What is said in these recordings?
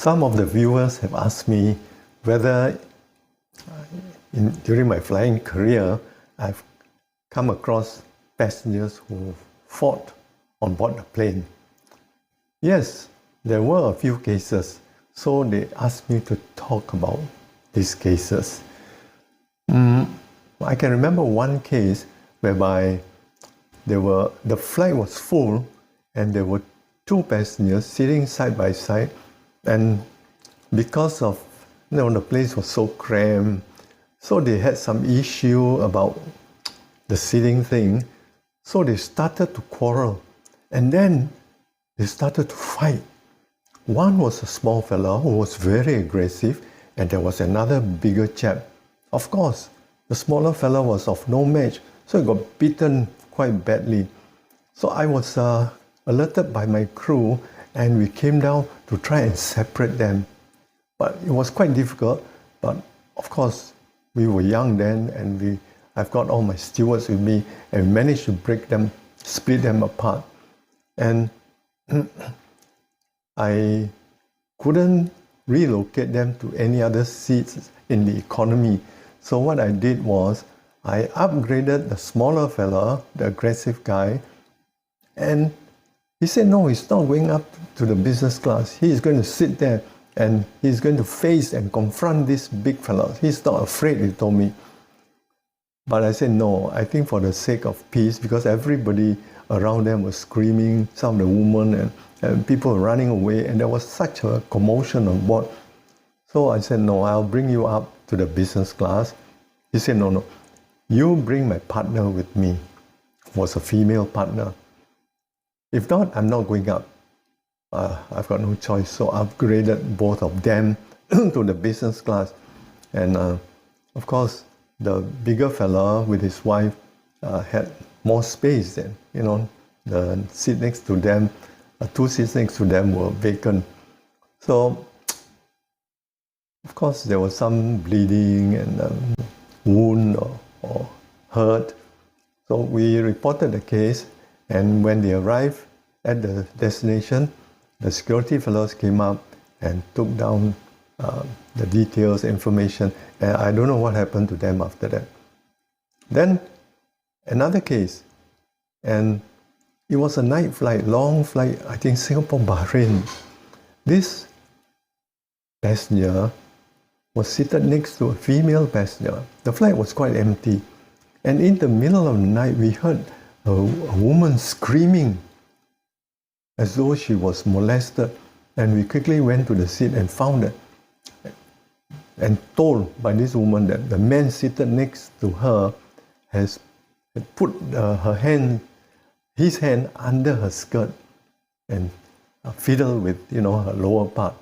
Some of the viewers have asked me whether during my flying career, I've come across passengers who fought on board the plane. Yes, there were a few cases, so they asked me to talk about these cases. I can remember one case whereby the flight was full and there were two passengers sitting side by side, and because of the place was so cramped, so they had some issue about the seating thing, so they started to quarrel, and then they started to fight. One was a small fellow who was very aggressive, and there was another bigger chap. Of course, the smaller fellow was of no match, so he got beaten quite badly. So I was alerted by my crew, and we came down to try and separate them. But it was quite difficult, but of course, we were young then, and I've got all my stewards with me, and we managed to split them apart. And I couldn't relocate them to any other seats in the economy. So what I did was, I upgraded the smaller fella, the aggressive guy, and he said, no, he's not going up to the business class. He's going to sit there and he's going to face and confront this big fella. He's not afraid, he told me. But I said, no, I think for the sake of peace, because everybody around them was screaming, some of the women and people were running away, and there was such a commotion on board. So I said, no, I'll bring you up to the business class. He said, no, you bring my partner with me. It was a female partner. If not, I'm not going up. I've got no choice. So I upgraded both of them to the business class. And of course, the bigger fella with his wife had more space then. The seat next to them, two seats next to them were vacant. So, of course, there was some bleeding and wound or hurt. So we reported the case, and when they arrived at the destination, the security fellows came up and took down the details, information, and I don't know what happened to them after that. Then another case, and it was a night flight, long flight, I think Singapore-Bahrain. This passenger was seated next to a female passenger. The flight was quite empty, and in the middle of the night, we heard a woman screaming as though she was molested, and we quickly went to the seat and found it, and told by this woman that the man seated next to her had put his hand under her skirt and fiddled with her lower part.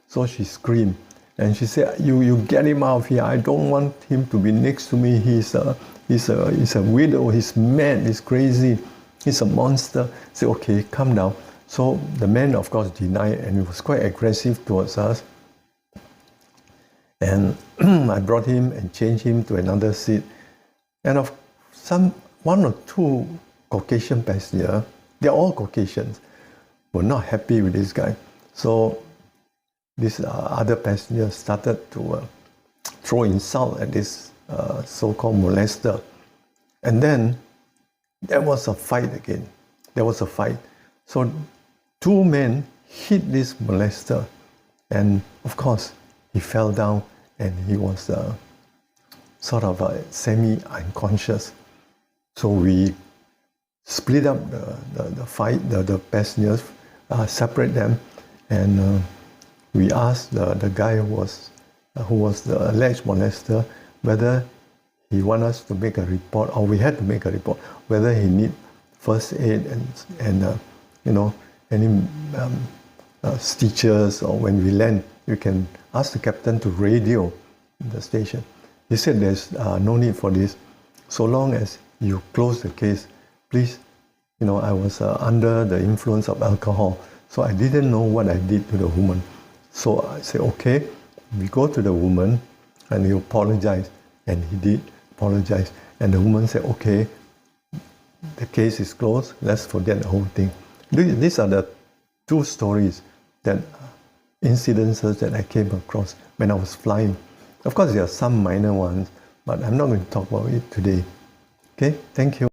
So she screamed, and she said, "You get him out of here! I don't want him to be next to me. He's a widow. He's mad. He's crazy. He's a monster." I said, "Okay, calm down." So the man, of course, denied, and he was quite aggressive towards us. And I brought him and changed him to another seat. And one or two Caucasian passengers, they're all Caucasians, were not happy with this guy. So this other passenger started to throw insult at this so-called molester. And then there was a fight again. There was a fight. So two men hit this molester, and of course he fell down and he was sort of semi-unconscious. So we split up the fight, the passengers, separate them, and we asked the guy who was the alleged molester whether he wanted us to make a report, or we had to make a report, whether he need first aid and any stitches, or when we land, you can ask the captain to radio the station. He said there's no need for this. So long as you close the case, please. I was under the influence of alcohol, so I didn't know what I did to the woman. So I said, okay, we go to the woman and he apologized, and he did apologize. And the woman said, okay, the case is closed, let's forget the whole thing. These are the two stories that incidences that I came across when I was flying. Of course, there are some minor ones, but I'm not going to talk about it today. Okay, thank you.